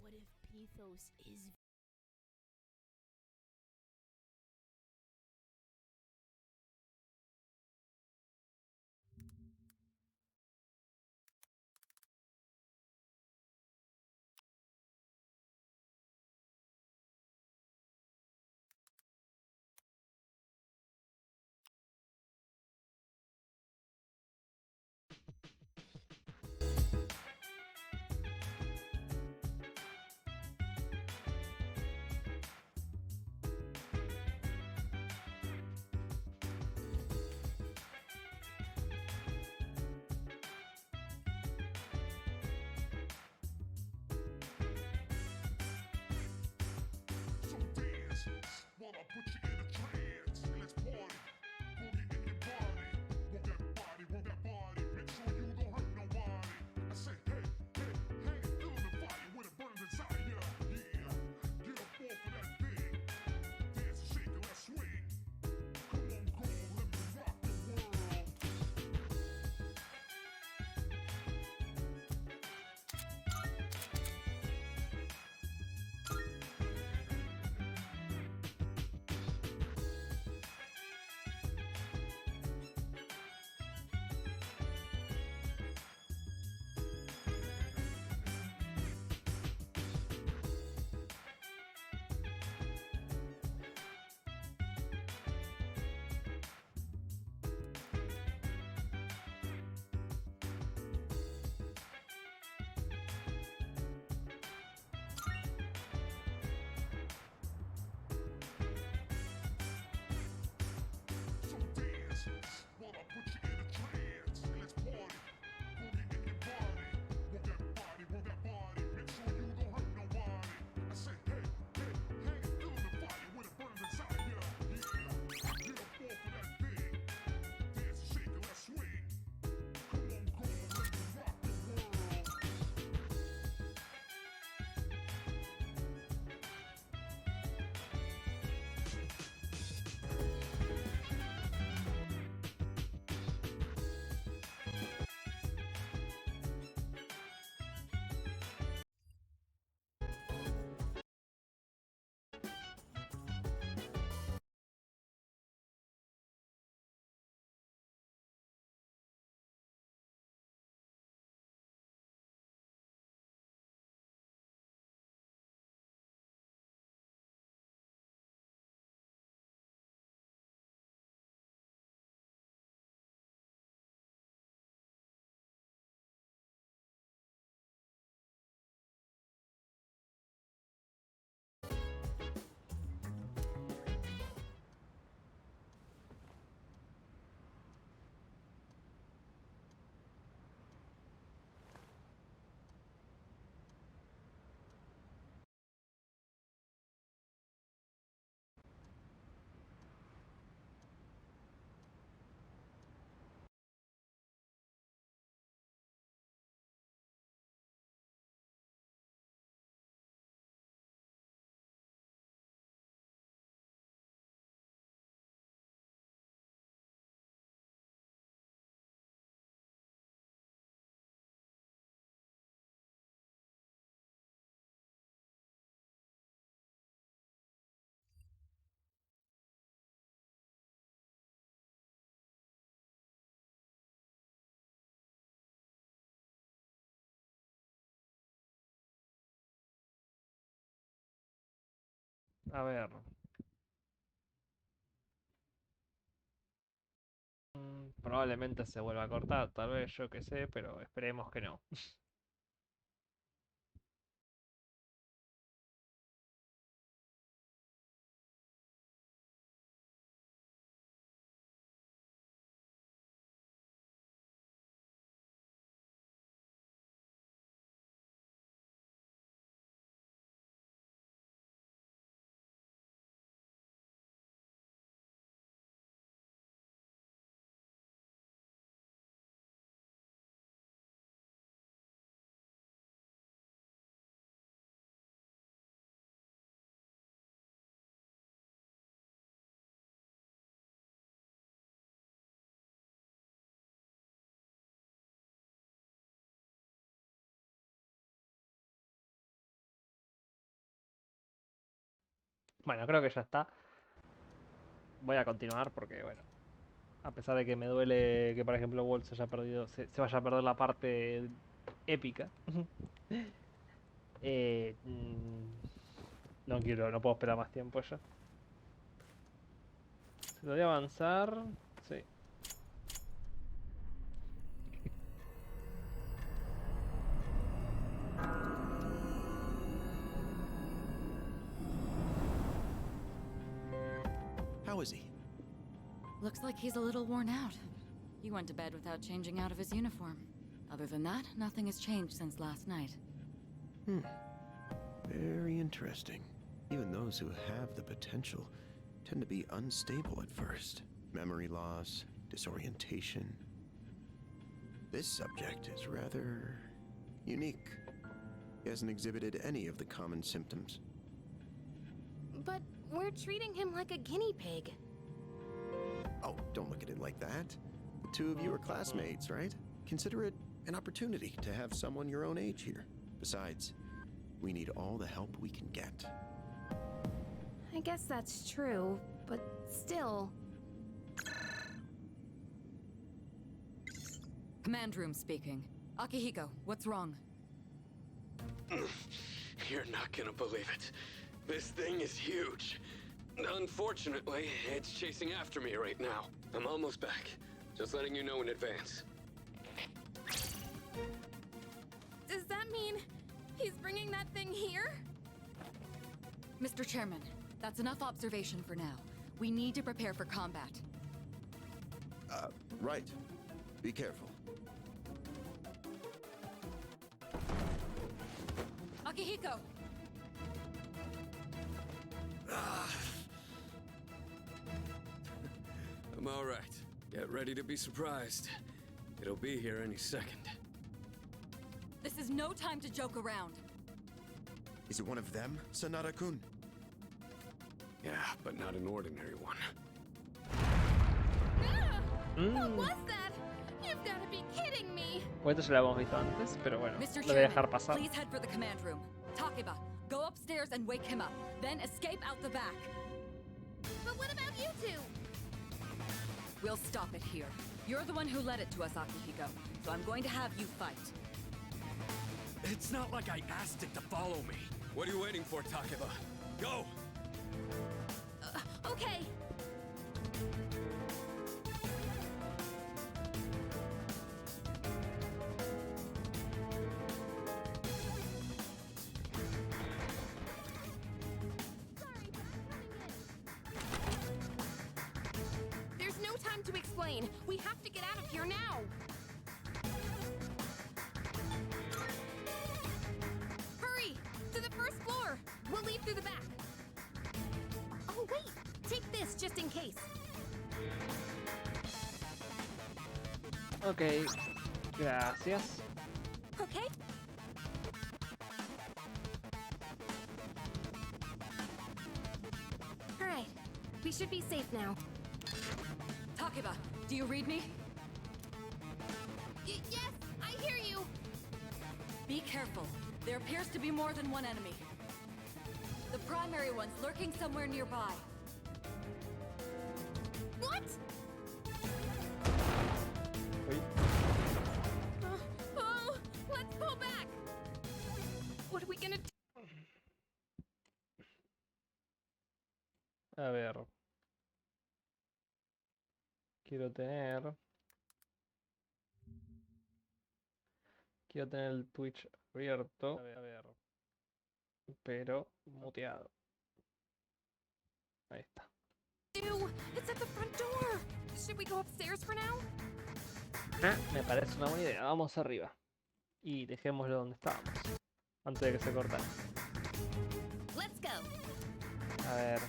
What if Pethos is So dance while I put you in a trance. Let's party, boogie in your body. Work that body, make sure you don't hurt nobody. I say, hey, hey, hey, feeling the fire with a burning desire. Yeah, get up off of that thing, dance and shake and let's swing. Come on, girl, let me rock the world. So dance while I put you in a trance. Let's party, boogie in your body. Work that body, make sure you don't hurt nobody. I say, hey, hey, hey, feeling the fire with a burning desire. Yeah, get up off of that thing, dance and shake and let's swing. Come on, girl, let me rock the world. A ver, probablemente se vuelva a cortar, tal vez yo que sé, pero esperemos que no. Bueno, creo que ya está. Voy a continuar porque, bueno, a pesar de que me duele que, por ejemplo, Walt se haya perdido, se vaya a perder la parte épica. eh, mm, no quiero, no puedo esperar más tiempo ya. Se lo voy a avanzar. Sí. How is he? Looks like he's a little worn out. He went to bed without changing out of his uniform. Other than that, nothing has changed since last night. Very interesting. Even those who have the potential tend to be unstable at first. Memory loss, disorientation. This subject is rather unique. He hasn't exhibited any of the common symptoms. But we're treating him like a guinea pig. Oh, don't look at it like that. The two of you are classmates, right? Consider it an opportunity to have someone your own age here. Besides, we need all the help we can get. I guess that's true, but still. Command room speaking. Akihiko, what's wrong? You're not gonna believe it. This thing is huge. Unfortunately, it's chasing after me right now. I'm almost back. Just letting you know in advance. Does that mean he's bringing that thing here? Mr. Chairman, that's enough observation for now. We need to prepare for combat. Right. Be careful. Akihiko! I'm all right. Get ready to be surprised. It'll be here any second. This is no time to joke around. Is it one of them, Sanada-kun? Yeah, but not an ordinary one. What was that? You've got to be kidding me! Bueno, esto ya lo hemos visto antes, pero bueno, Mr. lo voy a dejar Chairman, pasar. please head for the command room. Takeba, go upstairs and wake him up. Then escape out the back. But what about you two? We'll stop it here. You're the one who led it to us, Akihiko, so I'm going to have you fight. It's not like I asked it to follow me. What are you waiting for, Takeba? Go! Okay. There's no time to explain. We have to get out of here now. Hurry! To the first floor! We'll leave through the back. Oh, wait! Take this just in case. Ok, gracias. Okay? Alright. We should be safe now. Takeba, do you read me? Yes! I hear you! Be careful. There appears to be more than one enemy. The primary one's lurking somewhere nearby. What? Uy. Oh! Let's pull back! What are we gonna do? A ver. Quiero tener el Twitch abierto. A ver. Pero muteado. Ahí está. Do? It's at the front door! Should we go upstairs for now? Me parece una buena idea. Vamos arriba. Y dejémoslo donde estábamos. Antes de que se cortara. Let's go! A ver.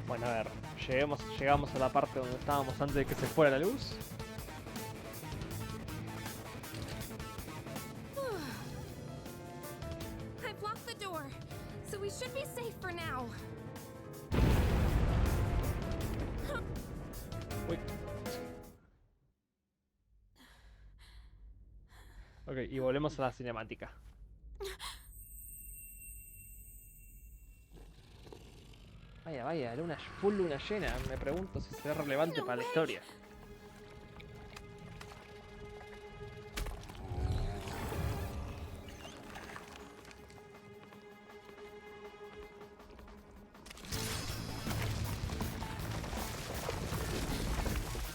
Bueno, a ver. Llegamos a la parte donde estábamos antes de que se fuera la luz. I've locked the door, so we should be safe for now. Uy. Ok, y volvemos a la cinemática. Vaya, vaya, full luna llena. Me pregunto si será relevante para la historia.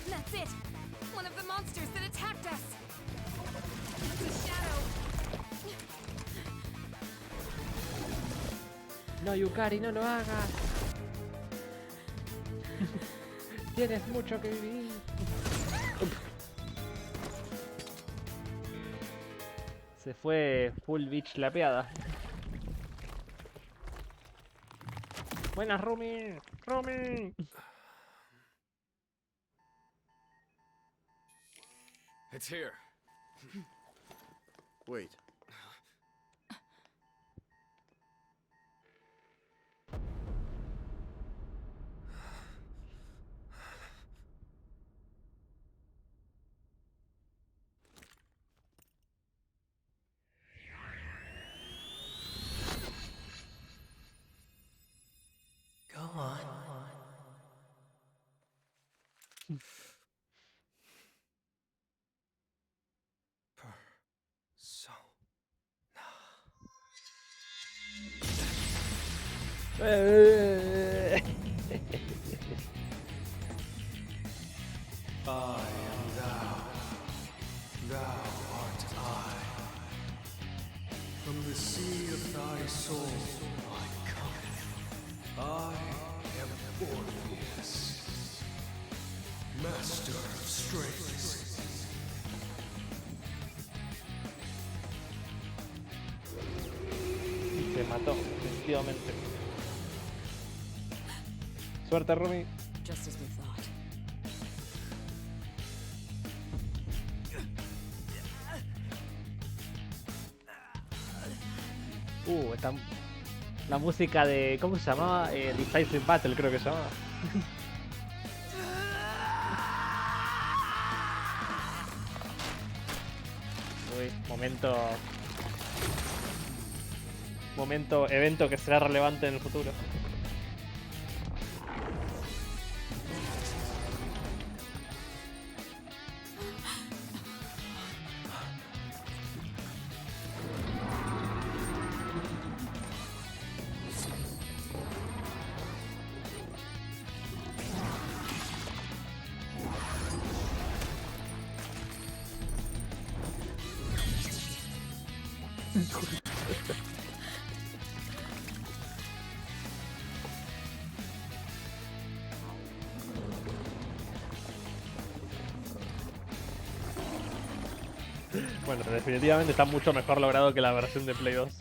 That's it! One of the monsters that attacked us! It's a shadow! No, Yukari, no lo hagas. Tienes mucho que vivir. Se fue full bitch lapeada. Buenas, Rumi. Rumi. It's here. Wait. Go on. So. I am thou. Thou art I. From the seed of thy soul I come. I am Orpheus, master of strings. Y se mató, definitivamente. Suerte, Rumi. Just as we thought. Esta, la música de... ¿Cómo se llamaba? Decisive Battle, creo que se llamaba. Uy, evento que será relevante en el futuro. Bueno, definitivamente está mucho mejor logrado que la versión de Play 2.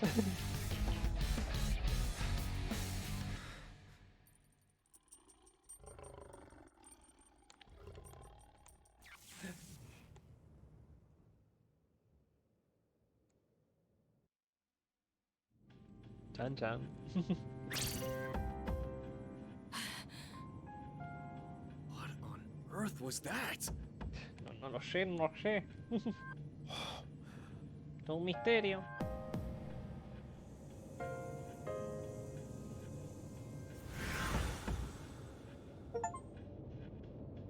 Chan chan. What on earth was that? No lo sé, no lo sé. Todo un misterio.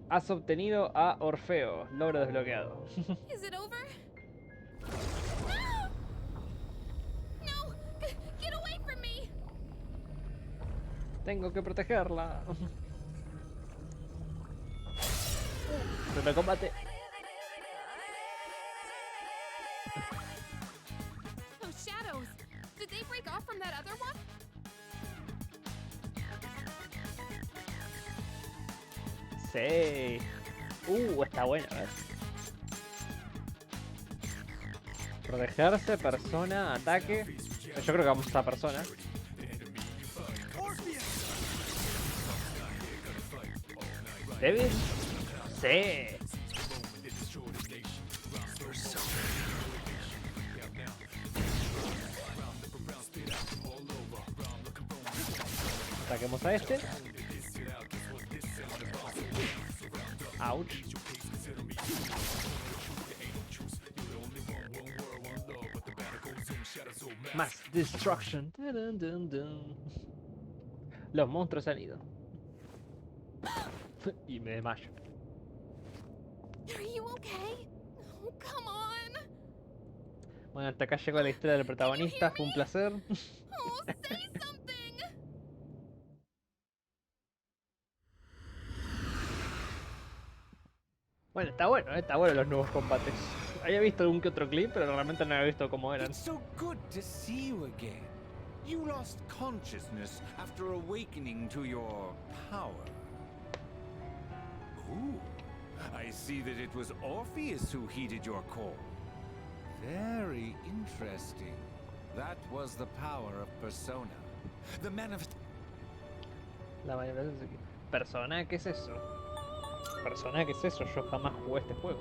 Has obtenido a Orfeo. Logro desbloqueado. Is it over? No! No! Get away from me! Tengo que protegerla. Primer combate. Those shadows! Did they break off from that other one? Sí. Está bueno, Protegerse, persona, ataque. Yo creo que vamos a esta persona. ¿David? Sí. Saquemos a este. Ouch. Más destruction. Dun, dun, dun. Los monstruos se han ido. Y me desmayo. Are you okay? Oh, come on. Bueno, hasta acá llegó la historia del protagonista. Fue un placer. Oh, say something. Bueno, está bueno los nuevos combates. Había visto algún que otro clip, pero realmente no había visto cómo eran. It's so good to see you again. You lost consciousness after awakening to your power. Ooh, I see that it was Orpheus who heeded your call. Very interesting. That was the power of Persona. The La mayoría de Persona, ¿qué es eso? Persona, ¿qué es eso? Yo jamás jugué este juego.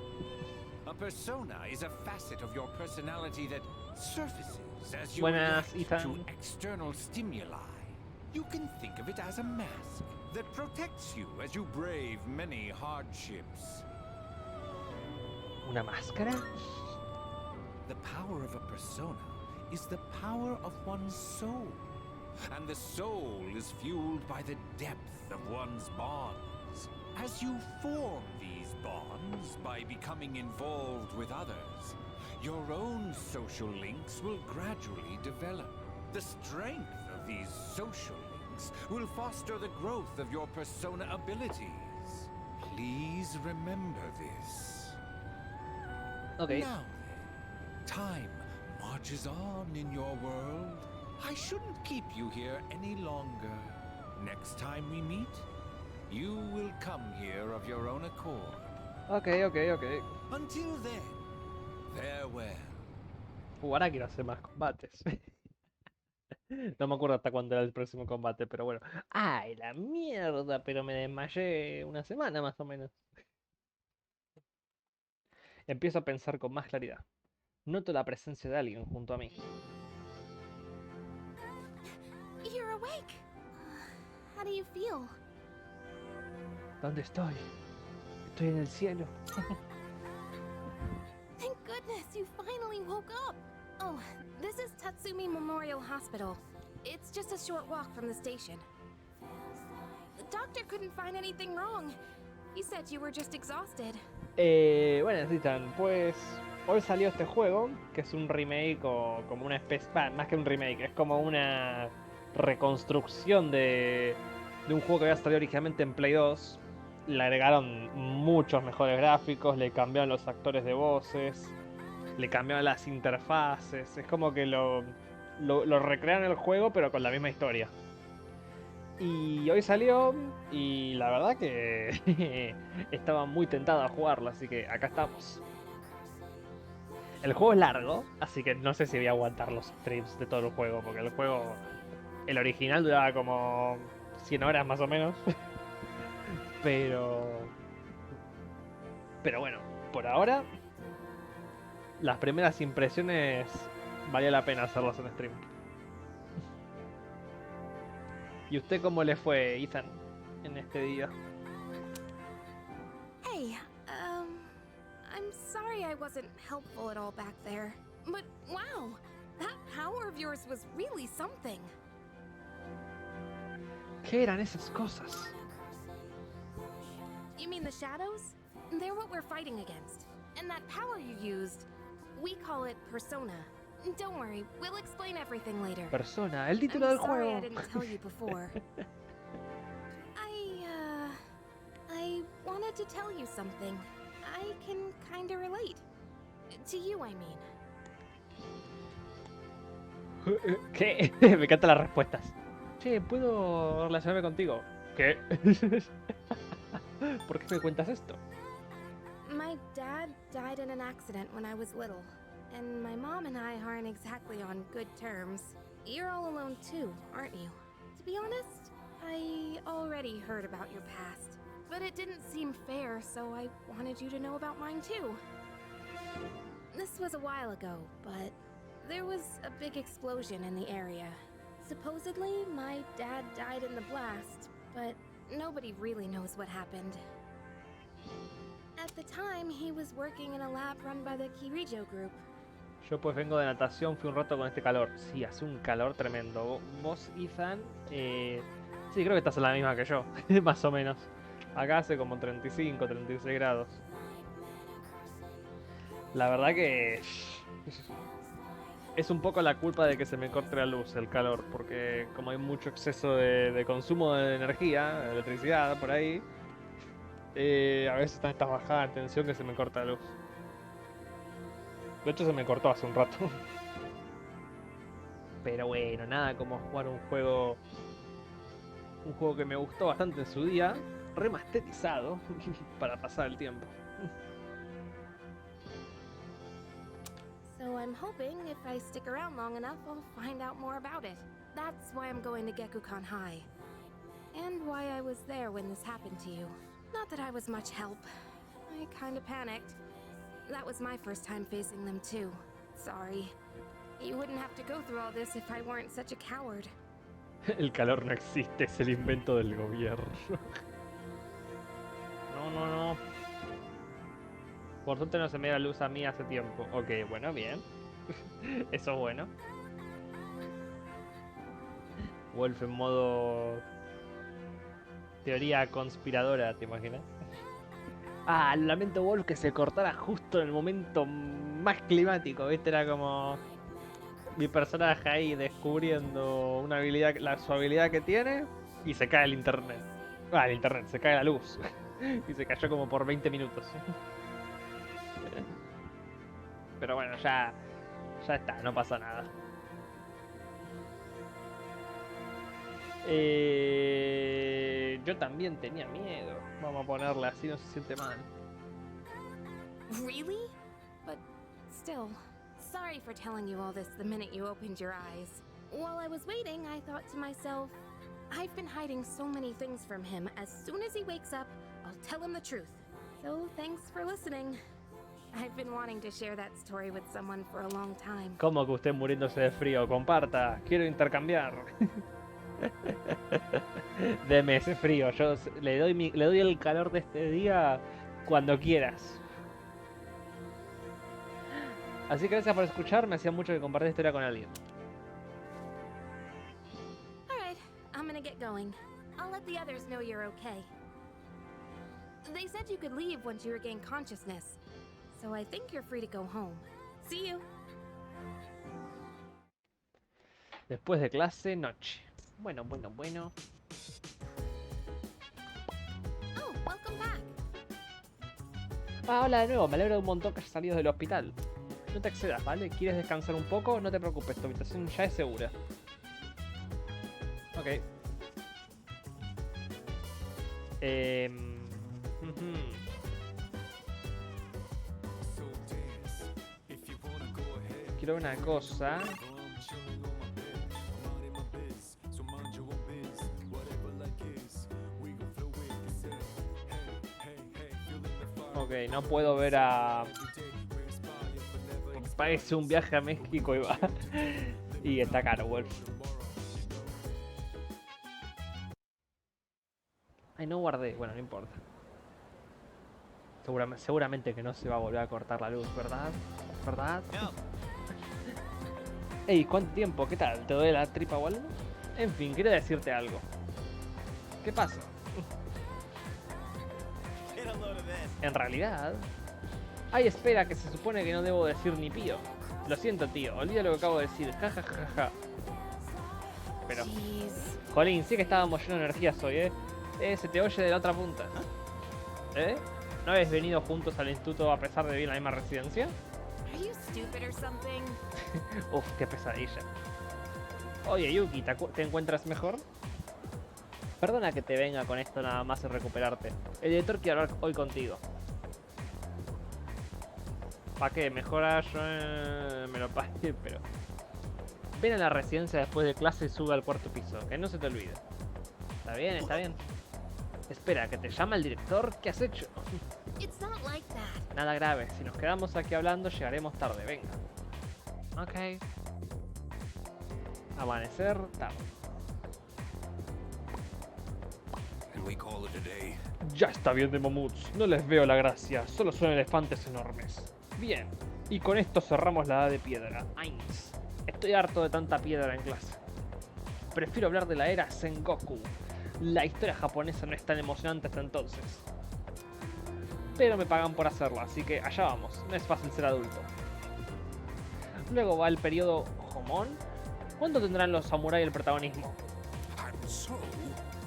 A persona is a facet of your personality that surfaces as you Buenas, react Ethan. to external stimuli. You can think of it as a mask that protects you as you brave many hardships. ¿Una máscara? The power of a persona is the power of one's soul. And the soul is fueled by the depth of one's bonds. As you form these bonds by becoming involved with others, your own social links will gradually develop. The strength of these social links will foster the growth of your persona abilities. Please remember this. Ok. Now then, time marches on in your world. I shouldn't keep you here any longer. Next time we meet, you will come here of your own accord. Ok. Until then, farewell. Ahora quiero hacer más combates. No me acuerdo hasta cuándo era el próximo combate, pero bueno. ¡Ay, la mierda! Pero me desmayé una semana más o menos. Empiezo a pensar con más claridad. Noto la presencia de alguien junto a mí. You're awake. How do you feel? ¿Dónde estoy? Estoy en el cielo. Thank goodness you finally woke up. Oh, this is Tatsumi Memorial Hospital. It's just a short walk from the station. The doctor couldn't find anything wrong. He said you were just exhausted. Bueno, Titan, pues hoy salió este juego, que es un remake o como una especie, más que un remake, es como una reconstrucción de un juego que había salido originalmente en Play 2. Le agregaron muchos mejores gráficos, le cambiaron los actores de voces, le cambiaron las interfaces, es como que lo recrearon el juego pero con la misma historia. Y hoy salió y la verdad que estaba muy tentado a jugarlo, así que acá estamos. El juego es largo, así que no sé si voy a aguantar los streams de todo el juego, porque el juego, el original duraba como 100 horas más o menos. Pero bueno, por ahora las primeras impresiones valió la pena hacerlas en stream. ¿Y usted cómo le fue, Ethan, en este día? Hey, I'm sorry I wasn't helpful at all back there. But wow, that power of yours was really something. ¿Qué eran esas cosas? You mean the shadows? They're what we're fighting against. And that power you used, we call it Persona. Don't worry, we'll explain everything later. Persona, el título del I'm sorry juego. I didn't tell you before. I wanted to tell you something. I can kinda relate. To you, I mean. ¿Qué? Me encantan las respuestas. Che, ¿puedo relacionarme contigo? ¿Qué? ¿Por qué me cuentas esto? My dad died in an accident when I was little, and my mom and I aren't exactly on good terms. You're all alone too, aren't you? To be honest, I already heard about your past. but it didn't seem fair, so I wanted you to know about mine too. This was a while ago, but there was a big explosion in the area. Supposedly, my dad died in the blast, but nobody really knows what happened. At the time, he was working in a lab run by the Kirijo group. Yo pues vengo de natación, fui un rato con este calor. Sí, hace un calor tremendo. Vos, Ethan, sí, creo que estás en la misma que yo, más o menos. Acá hace como 35, 36 grados. La verdad que es un poco la culpa de que se me corte la luz, el calor, porque como hay mucho exceso de consumo de energía, de electricidad por ahí, a veces está esta bajada de tensión que se me corta la luz. De hecho se me cortó hace un rato. Pero bueno, nada como jugar un juego que me gustó bastante en su día, remasterizado, para pasar el tiempo. So I'm hoping if I stick around long enough, I'll find out more about it. That's why I'm going to Gekukan High. And why I was there when this happened to you. Not that I was much help. I kinda panicked. That was my first time facing them too. Sorry. You wouldn't have to go through all this if I weren't such a coward. El calor no existe, es el invento del gobierno. No. Por suerte no se me da luz a mí hace tiempo. Ok, bueno, bien. Eso es bueno. Wolf en modo... teoría conspiradora, ¿te imaginas? Ah, lamento Wolf que se cortara justo en el momento más climático, ¿viste? Era como... mi personaje ahí descubriendo una habilidad, su habilidad que tiene, y se cae el internet. Ah, el internet, se cae la luz. Y se cayó como por 20 minutos. Pero bueno, ya está, no pasa nada. Yo también tenía miedo. Vamos a ponerle así, no se siente mal. Really? But still, sorry for telling you all this the minute you opened your eyes. While I was waiting, I thought to myself, I've been hiding so many things from him. As soon as he wakes up, I'll tell him the truth. So thanks for listening. I've been wanting to share that story with someone for a long time. ¿Cómo que usted muriéndose de frío? Comparta, quiero intercambiar. Deme ese frío, yo le doy el calor de este día cuando quieras. Así que gracias por escuchar, me hacía mucho que compartir historia con alguien. Alright, I'm gonna get going. I'll let the others know you're okay. They said you could leave once you regain consciousness, so I think you're free to go home. See you. Después de clase, noche. Bueno. Oh, welcome back. Ah, hola de nuevo, me alegro un montón que hayas salido del hospital. No te excedas, ¿vale? ¿Quieres descansar un poco? No te preocupes, tu habitación ya es segura. Ok. Quiero ver una cosa. Ok, no puedo ver a... Parece un viaje a México y va. Y está caro, Wolf. Ay, no guardé. Bueno, no importa. Seguramente que no se va a volver a cortar la luz, ¿verdad? ¿Verdad? Ey, ¿cuánto tiempo? ¿Qué tal? ¿Te duele la tripa o algo? En fin, quería decirte algo. ¿Qué pasa? En realidad... Ay, espera, que se supone que no debo decir ni pío. Lo siento, tío, olvida lo que acabo de decir. Ja. Pero... Jolín, sí que estábamos llenos de energías hoy, se te oye de la otra punta. ¿No habéis venido juntos al instituto a pesar de vivir en la misma residencia? Are you stupid or something? Uf, qué pesadilla. Oye, Yuki, ¿te encuentras mejor? Perdona que te venga con esto nada más y recuperarte. El director quiere hablar hoy contigo. ¿Para qué? Mejora yo me lo pagué, pero... Ven a la residencia después de clase y sube al cuarto piso, que no se te olvide. Está bien, está bien. Espera, ¿que te llama el director? ¿Qué has hecho? It's not like that. Nada grave, si nos quedamos aquí hablando llegaremos tarde, venga. Ok. Amanecer tarde. And we call it a day. Ya está bien de mamuts, no les veo la gracia, solo son elefantes enormes. Bien, y con esto cerramos la edad de piedra. Ains. Estoy harto de tanta piedra en clase. Prefiero hablar de la era Sengoku. La historia japonesa no es tan emocionante hasta entonces. Pero me pagan por hacerlo, así que allá vamos, no es fácil ser adulto. Luego va el periodo Homon. ¿Cuándo tendrán los samuráis el protagonismo? And so,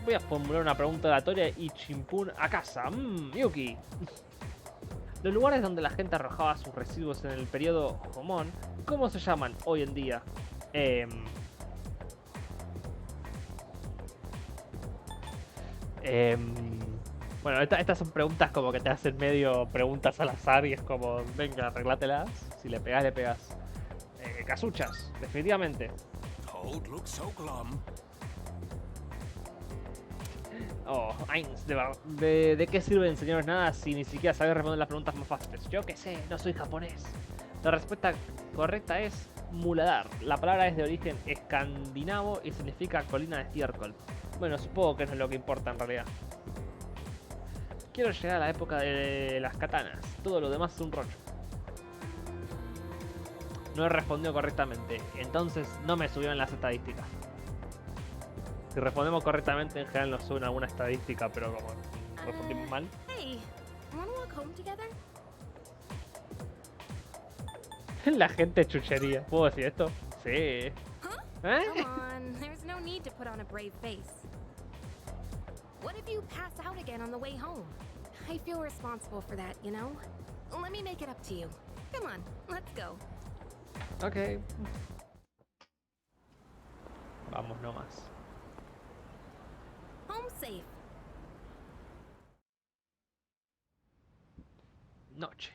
Voy a formular una pregunta aleatoria y chimpún a casa. Yuki. Los lugares donde la gente arrojaba sus residuos en el periodo Homon, ¿cómo se llaman hoy en día? Bueno, estas son preguntas como que te hacen medio preguntas al azar y es como, venga, arreglátelas. Si le pegas, le pegas. Casuchas, definitivamente. Toad looks so glum. Oh, Ains, ¿de qué sirve enseñaros nada si ni siquiera sabes responder las preguntas más fáciles? Yo qué sé, no soy japonés. La respuesta correcta es Muladar. La palabra es de origen escandinavo y significa colina de estiércol. Bueno, supongo que no es lo que importa en realidad. Quiero llegar a la época de las katanas. Todo lo demás es un rollo. No he respondido correctamente, entonces no me subieron las estadísticas. Si respondemos correctamente, en general nos suben alguna estadística, pero como respondimos mal. Hey, wanna walk home together? La gente chuchería. ¿Puedo decir esto? Sí. Huh? ¿Eh? Come on, there's no need to put on a brave face. What if you pass out again on the way home? I feel responsible for that, you know? Let me make it up to you. Come on, let's go. Ok. Vamos nomás. Home safe. Noche.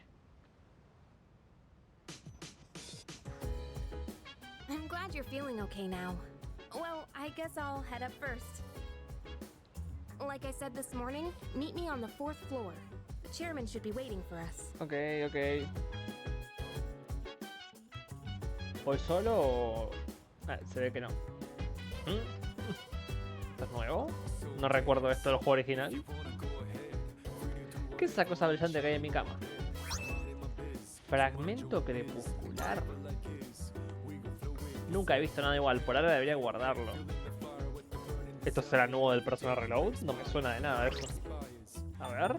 I'm glad you're feeling okay now. Well, I guess I'll head up first. Like I said this morning, meet me on the 4th floor. The chairman should be waiting for us. Ok, ok. ¿Voy solo o...? Se ve que no. ¿Esto es nuevo? No recuerdo esto del juego original. ¿Qué es esa cosa brillante que hay en mi cama? Fragmento crepuscular. Nunca he visto nada igual, por ahora debería guardarlo. ¿Esto será nuevo del Personal Reload? No me suena de nada eso. A ver.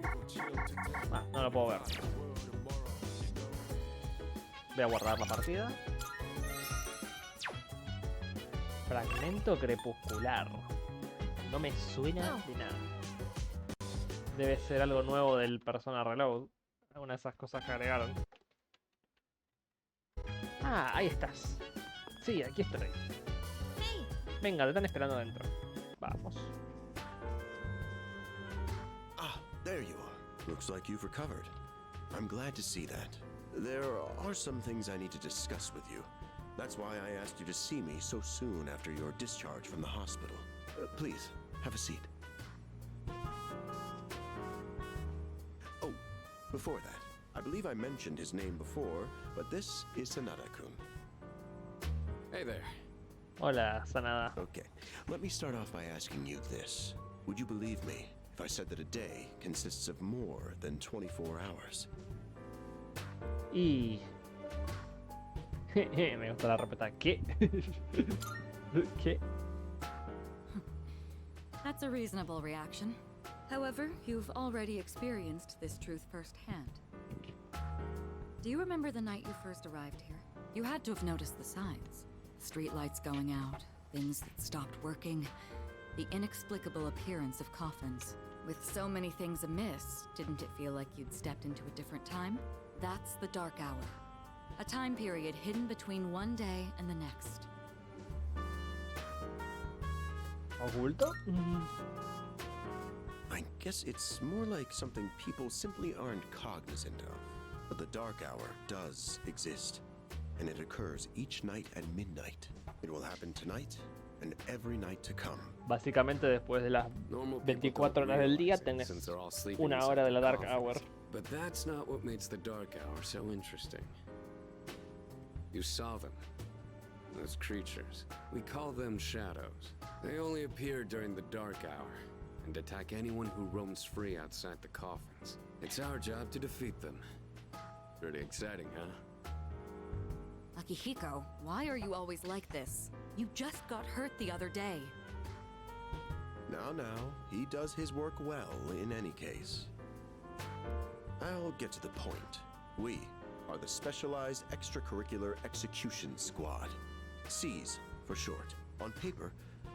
No lo puedo ver. Voy a guardar la partida. Fragmento crepuscular. No me suena de nada. Debe ser algo nuevo del Personal Reload. Alguna de esas cosas que agregaron. Ah, ahí estás. Sí, aquí estoy. Hey, Venga, te están esperando adentro. Vamos. Ah, there you are. Looks like you've recovered. I'm glad to see that. There are some things I need to discuss with you. That's why I asked you to see me so soon after your discharge from the hospital. Please, have a seat. Oh, before that, I believe I mentioned his name before, but this is Sanada-kun. Hey there. Hola, Sanada. Okay, let me start off by asking you this. Would you believe me if I said that a day consists of more than 24 hours? Y... me gusta la respuesta. ¿Qué? ¿Qué? That's a reasonable reaction. However, you've already experienced this truth firsthand. Do you remember the night you first arrived here? You had to have noticed the signs. Streetlights going out, things that stopped working, the inexplicable appearance of coffins. With so many things amiss, didn't it feel like you'd stepped into a different time? That's the Dark Hour. A time period hidden between one day and the next. ¿Oculto? I guess it's more like something people simply aren't cognizant of. But the Dark Hour does exist, and it occurs each night at midnight. It will happen tonight, and every night to come. Básicamente después de las Normal people 24 don't horas del día realize it, tenés since they're all sleeping una inside hora de la their Dark Hour. coffins. But that's not what makes the Dark Hour so interesting. You saw them. Those creatures. We call them shadows. They only appear during the Dark Hour and attack anyone who roams free outside the coffins. It's our job to defeat them. Pretty exciting, huh? Akihiko, why are you always like this? You just got hurt the other day. Now, he does his work well in any case. I'll get to the point. We are the Specialized Extracurricular Execution Squad. SEAS for short. On paper,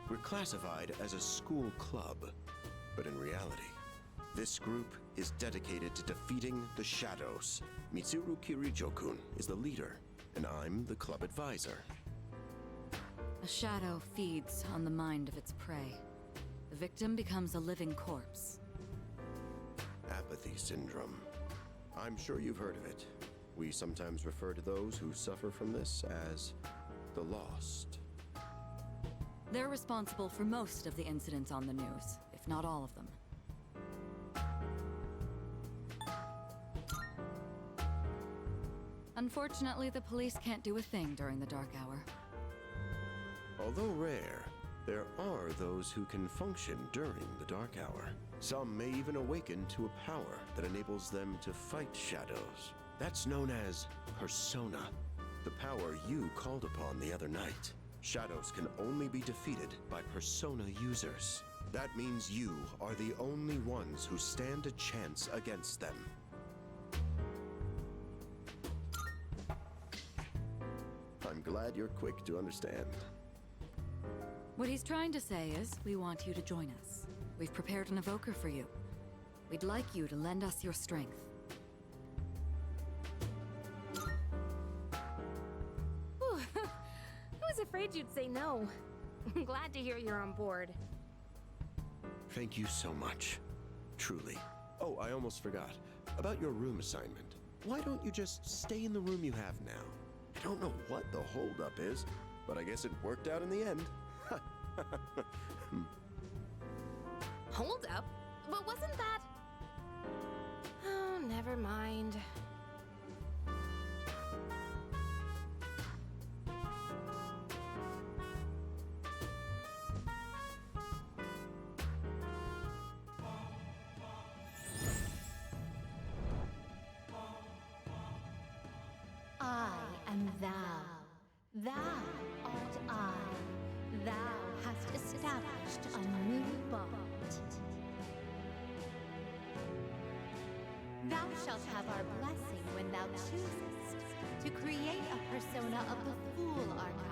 we're classified as a school club. But in reality, this group is dedicated to defeating the Shadows. Mitsuru Kirijo-kun is the leader, and I'm the club advisor. A shadow feeds on the mind of its prey. The victim becomes a living corpse. Apathy syndrome. I'm sure you've heard of it. We sometimes refer to those who suffer from this as the lost. They're responsible for most of the incidents on the news, if not all of them. Unfortunately, the police can't do a thing during the dark hour. Although rare, there are those who can function during the dark hour. Some may even awaken to a power that enables them to fight shadows. That's known as persona, the power you called upon the other night. Shadows can only be defeated by persona users. That means you are the only ones who stand a chance against them. I'm glad you're quick to understand. What he's trying to say is, we want you to join us. We've prepared an evoker for you. We'd like you to lend us your strength. Whew. I was afraid you'd say no. I'm glad to hear you're on board. Thank you so much. Truly. Oh, I almost forgot. About your room assignment. Why don't you just stay in the room you have now? I don't know what the holdup is, but I guess it worked out in the end. Hold up? But wasn't that... Oh, never mind. I am thou. Thou art I. Thou hast established a new bond. Thou shalt have our blessing when thou choosest to create a persona of the Fool Arcana.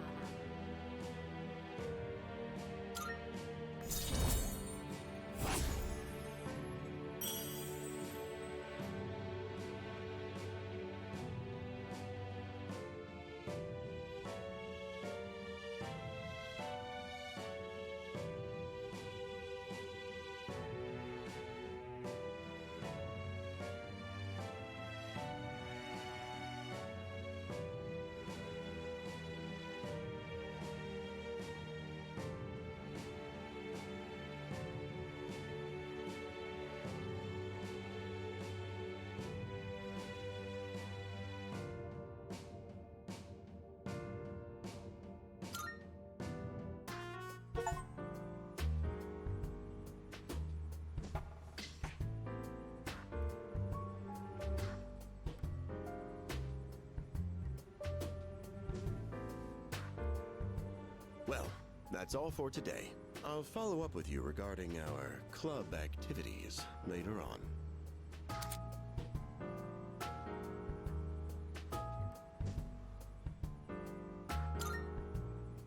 Well, that's all for today. I'll follow up with you regarding our club activities later on.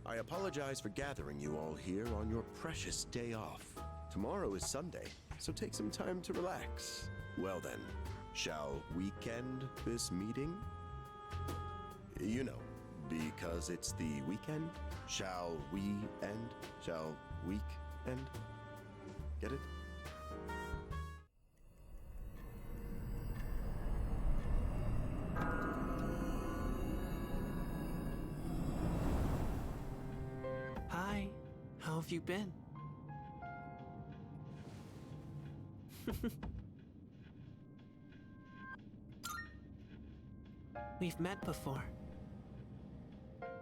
I apologize for gathering you all here on your precious day off. Tomorrow is Sunday, so take some time to relax. Well then, shall weekend this meeting? You know, because it's the weekend. Shall we end? Shall week end? Get it? Hi, How have you been? We've met before.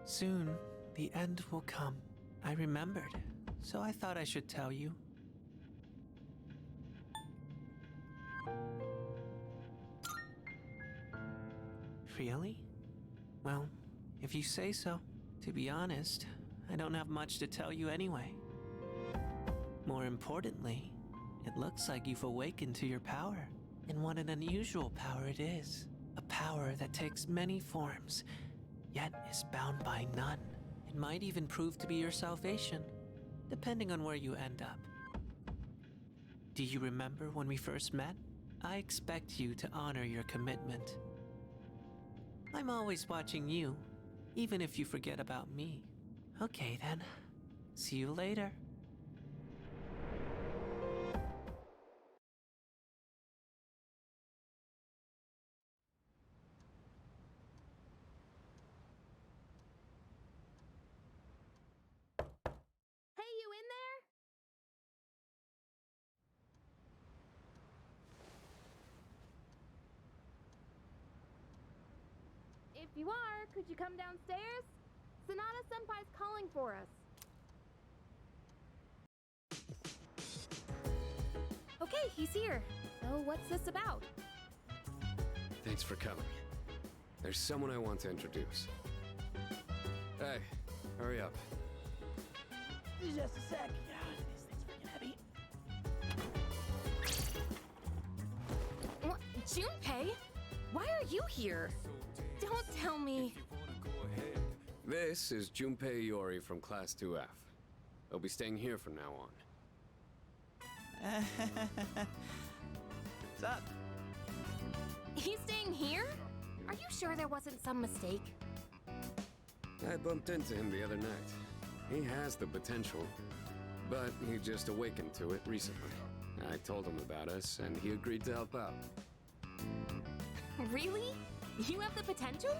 Soon, the end will come. I remembered, so I thought I should tell you. Really? Well, if you say so. To be honest, I don't have much to tell you anyway. More importantly, it looks like you've awakened to your power. And what an unusual power it is. A power that takes many forms, yet is bound by none. It might even prove to be your salvation, depending on where you end up. Do you remember when we first met? I expect you to honor your commitment. I'm always watching you, even if you forget about me. Okay then, see you later. Hey, you in there? If you are, could you come downstairs? Sonata-senpai's calling for us. Okay, he's here. So what's this about? Thanks for coming. There's someone I want to introduce. Hey, hurry up. Just a sec. This thing's freaking heavy. What? Junpei? Why are you here? Don't tell me. This is Junpei Iori from Class 2F. He'll be staying here from now on. What's up? He's staying here? Are you sure there wasn't some mistake? I bumped into him the other night. He has the potential, but he just awakened to it recently. I told him about us, and he agreed to help out. Really? You have the potential?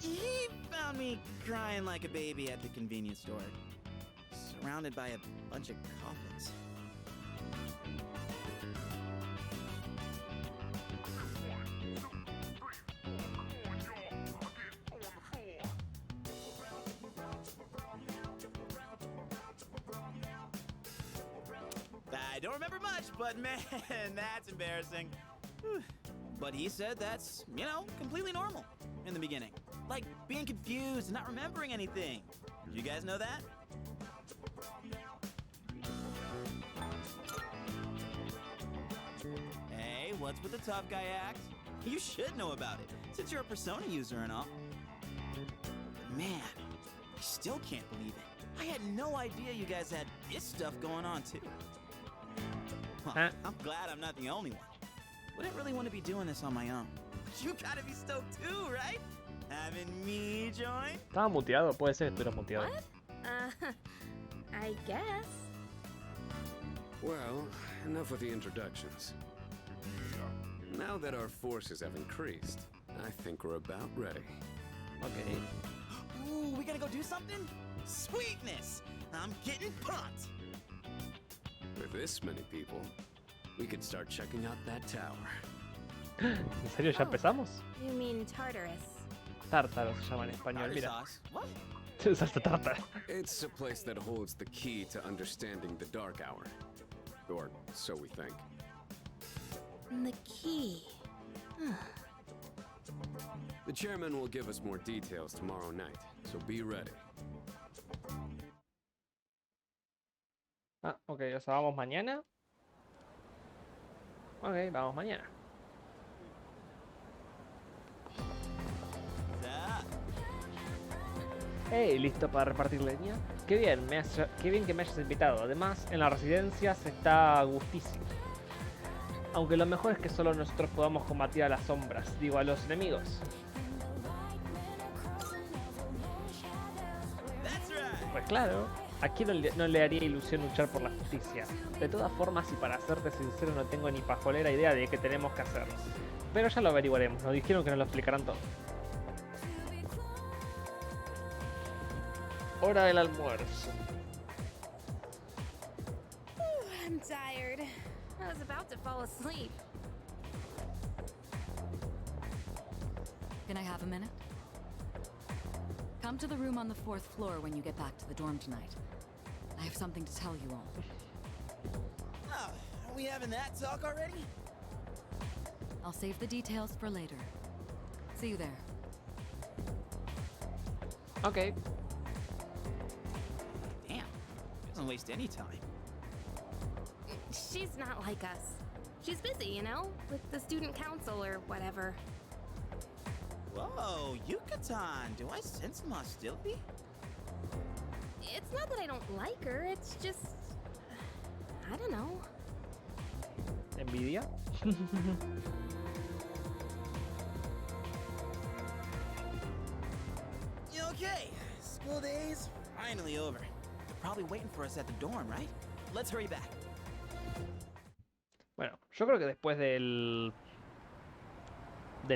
He found me crying like a baby at the convenience store, surrounded by a bunch of coffins. I don't remember much, but man, that's embarrassing. Whew. But he said that's, completely normal in the beginning. Like being confused and not remembering anything. Did you guys know that? Hey, what's with the tough guy act? You should know about it, since you're a Persona user and all. Man, I still can't believe it. I had no idea you guys had this stuff going on too. Well, I'm glad I'm not the only one. Wouldn't really want to be doing this on my own. You gotta be stoked too, right? Having me join? Estaba muteado, puede ser que estuviera muteado. What? I guess. Well, enough with the introductions. Now that our forces have increased, I think we're about ready. Okay. Ooh, we gotta go do something? Sweetness! I'm getting pumped! With this many people, we could start checking out that tower. ¿En serio ya empezamos? You mean Tartarus? Tártaro se llama en español, Tartar mira. sauce. What? Salsa tártara. It's a place that holds the key to understanding the Dark Hour. Or so we think. The key. The chairman will give us more details tomorrow night, so be ready. Ah, ok, o sea, ¿vamos mañana? Ok, vamos mañana. Hey, ¿listo para repartir leña? Qué bien, qué bien que me hayas invitado. Además, en la residencia se está gustísimo. Aunque lo mejor es que solo nosotros podamos combatir a las sombras, digo, a los enemigos. Pues claro, ¿a quién no le haría ilusión luchar por la justicia? De todas formas, y para serte sincero, no tengo ni pajolera idea de qué tenemos que hacer. Pero ya lo averiguaremos, nos dijeron que nos lo explicarán todo. Hora del almuerzo. I'm tired. I was about to fall asleep. Can I have a minute? Come to the room on the 4th floor when you get back to the dorm tonight. I have something to tell you all. Oh, are we having that talk already? I'll save the details for later. See you there. Ok. Damn, doesn't waste any time. She's not like us. She's busy, you know, with the student council or whatever. Whoa, Yucatan, do I sense some hostility? It's not that I don't like her, it's just... I don't know. Envidia. Okay, school days finally over. They're probably waiting for us at the dorm, right? Let's hurry back. Bueno, yo creo que después del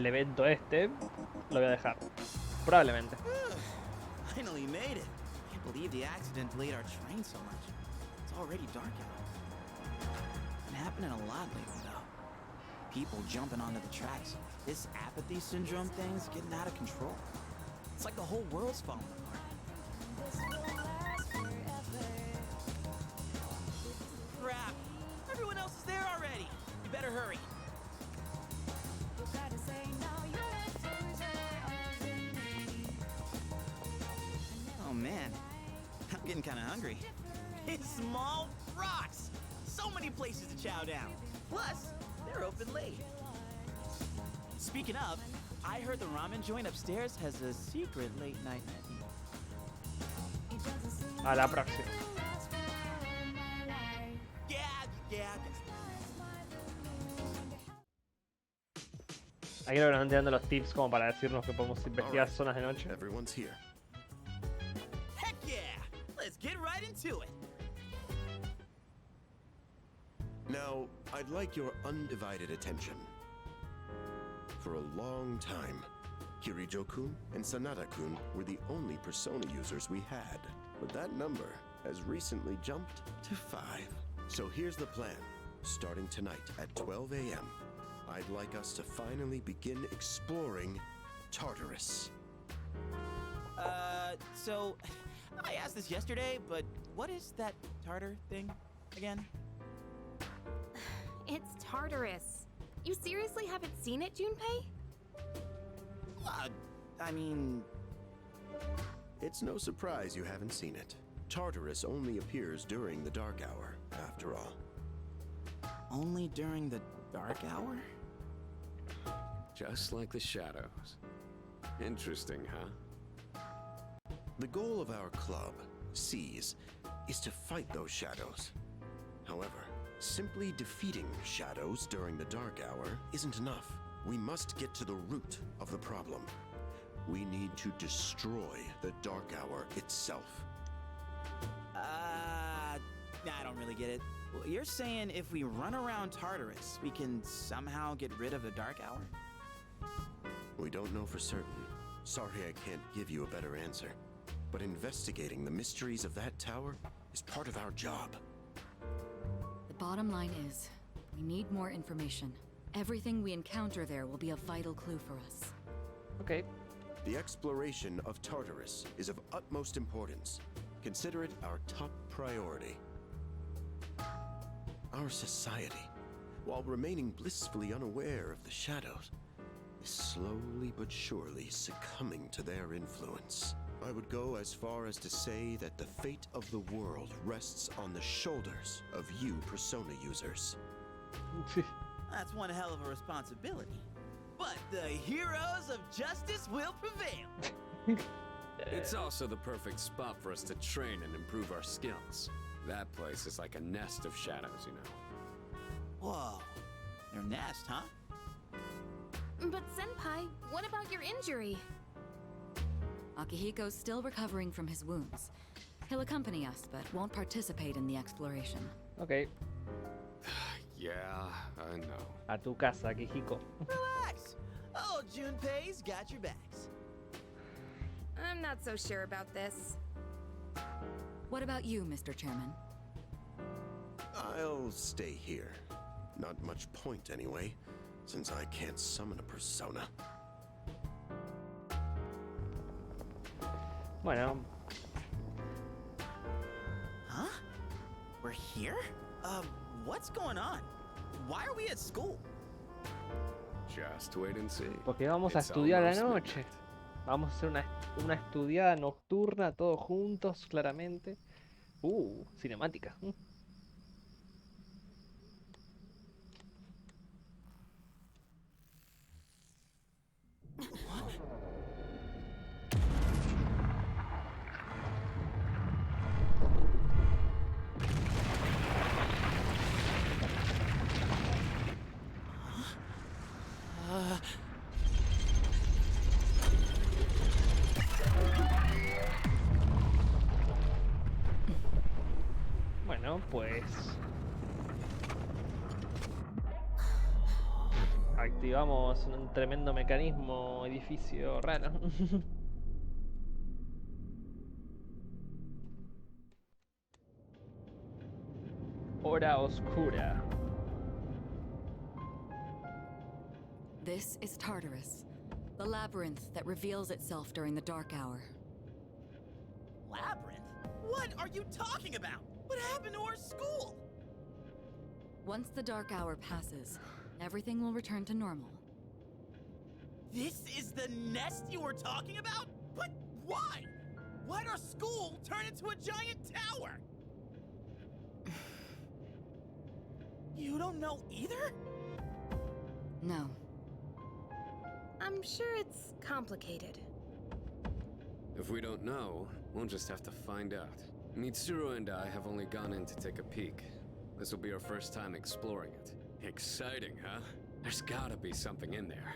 evento este lo voy a dejar. Probablemente. Finally made it. Can't believe the accident delayed our train so much. It's already dark out. Been happening a lot lately, though. People jumping onto the tracks. This apathy syndrome thing's getting out of control. It's like the whole world's falling apart. Crap! Everyone else is there already. You better hurry. Oh man, I'm getting kind of hungry. It's small rocks. So many places to chow down. Plus, they're open late. Speaking of, I heard the ramen joint upstairs has a secret late night menu. A la próxima. Yeah. Aquí creo que nos están tirando los tips como para decirnos que podemos investigar zonas de noche. Everyone's here. Heck yeah! Let's get right into it. Now, I'd like your undivided attention. For a long time, Kirijo-kun and Sanada-kun were the only persona users we had. But that number has recently jumped to 5. So here's the plan. Starting tonight at 12 a.m., I'd like us to finally begin exploring Tartarus. So I asked this yesterday, but what is that tartar thing again? It's Tartarus. You seriously haven't seen it, Junpei? I mean... It's no surprise you haven't seen it. Tartarus only appears during the dark hour, after all. Only during the dark hour? Just like the shadows. Interesting, huh? The goal of our club, Seize, is to fight those shadows. However, simply defeating shadows during the dark hour isn't enough. We must get to the root of the problem. We need to destroy the dark hour itself. I don't really get it. Well, you're saying if we run around Tartarus, we can somehow get rid of the dark hour? We don't know for certain. Sorry I can't give you a better answer. But investigating the mysteries of that tower is part of our job. The bottom line is, we need more information. Everything we encounter there will be a vital clue for us. Ok. The exploration of Tartarus is of utmost importance. Consider it our top priority. Our society, while remaining blissfully unaware of the shadows, is slowly but surely succumbing to their influence. I would go as far as to say that the fate of the world rests on the shoulders of you persona users. That's one hell of a responsibility. But the heroes of justice will prevail. It's also the perfect spot for us to train and improve our skills. That place is like a nest of shadows, you know. Whoa, their nest, huh? But Senpai, what about your injury? Akihiko's still recovering from his wounds. He'll accompany us, but won't participate in the exploration. Ok. Yeah, I know. A tu casa, Akihiko. Relax. Oh, Junpei's got your backs. I'm not so sure about this. What about you, Mr. Chairman? I'll stay here. Not much point anyway, since I can't summon a persona. Bueno, Huh? We're here? What's going on? Why are we at school? Just wait and see. porque vamos a It's estudiar a la almost noche. midnight. Vamos a hacer una estudiada nocturna, todos juntos, claramente. Cinemática. Bueno, pues activamos un tremendo mecanismo edificio raro. Hora oscura. This is Tartarus, the labyrinth that reveals itself during the dark hour. Labyrinth? What are you talking about? What happened to our school? Once the dark hour passes, everything will return to normal. This is the nest you were talking about? But why? Why'd our school turn into a giant tower? You don't know either? No. I'm sure it's complicated. If we don't know, we'll just have to find out. Mitsuru and I have only gone in to take a peek. This will be our first time exploring it. Exciting, huh? There's gotta be something in there.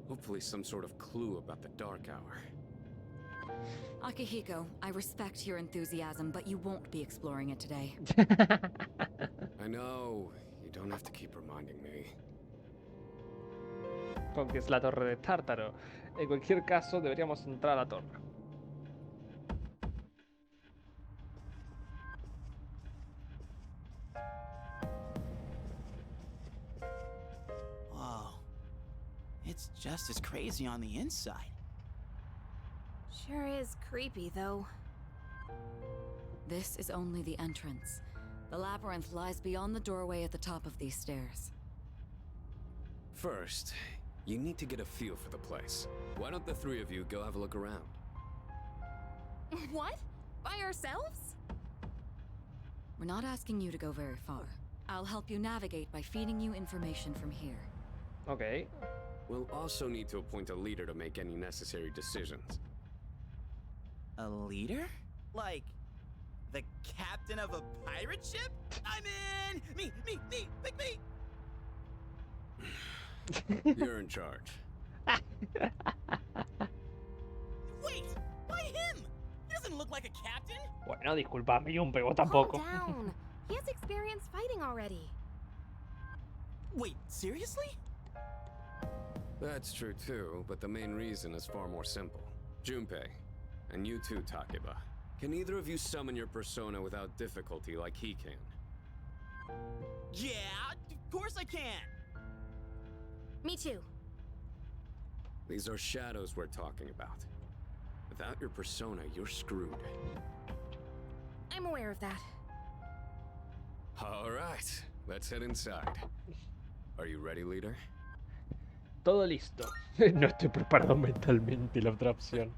Hopefully some sort of clue about the Dark Hour. Akihiko, I respect your enthusiasm, but you won't be exploring it today. I know, you don't have to keep reminding me. Porque es la torre de Tártaro. En cualquier caso, deberíamos entrar a la torre. Whoa. It's just as crazy on the inside. Sure is creepy, though. This is only the entrance. The labyrinth lies beyond the doorway at the top of these stairs. First, you need to get a feel for the place. Why don't the three of you go have a look around? What? By ourselves? We're not asking you to go very far. I'll help you navigate by feeding you information from here. Ok. We'll also need to appoint a leader to make any necessary decisions. A leader? Like, the captain of a pirate ship? I'm in! Me! Pick me! You're in charge. Wait! Why him? He doesn't look like a captain! Bueno, disculpame, Junpei, vos tampoco. Calm down. He has experience fighting already. Wait, seriously? That's true too, but the main reason is far more simple. Junpei, and you too, Takeba. Can either of you summon your persona without difficulty like he can? Yeah, of course I can! Me too. These are shadows we're talking about. Without your persona, you're screwed. I'm aware of that. All right, let's head inside. Are you ready, leader? Todo listo. No estoy preparado mentalmente, la otra opción.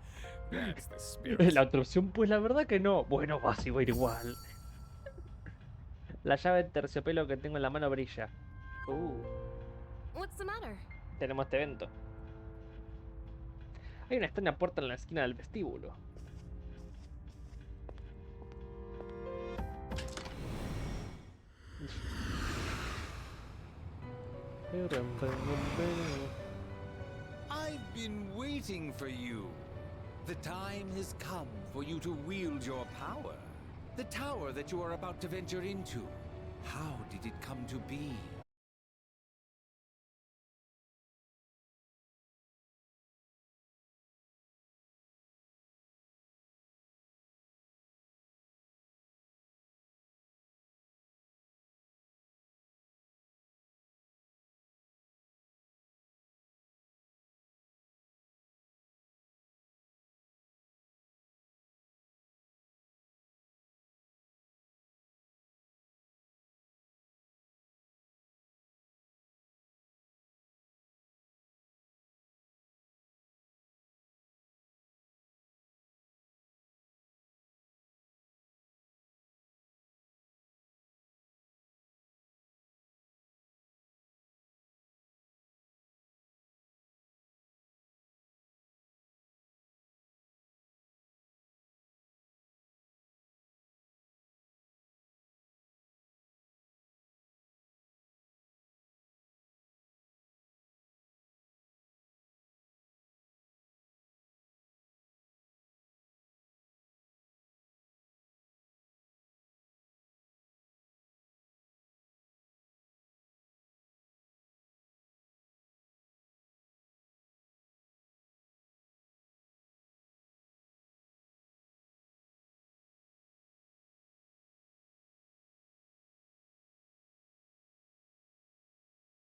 That's the spirit. La otra opción, pues la verdad que no. Bueno, va, si va a ir igual. La llave de terciopelo que tengo en la mano brilla. What's the matter? Tenemos este evento. Hay una extraña puerta en la esquina del vestíbulo. I've been waiting for you. The time has come for you to wield your power. The tower that you are about to venture into. How did it come to be?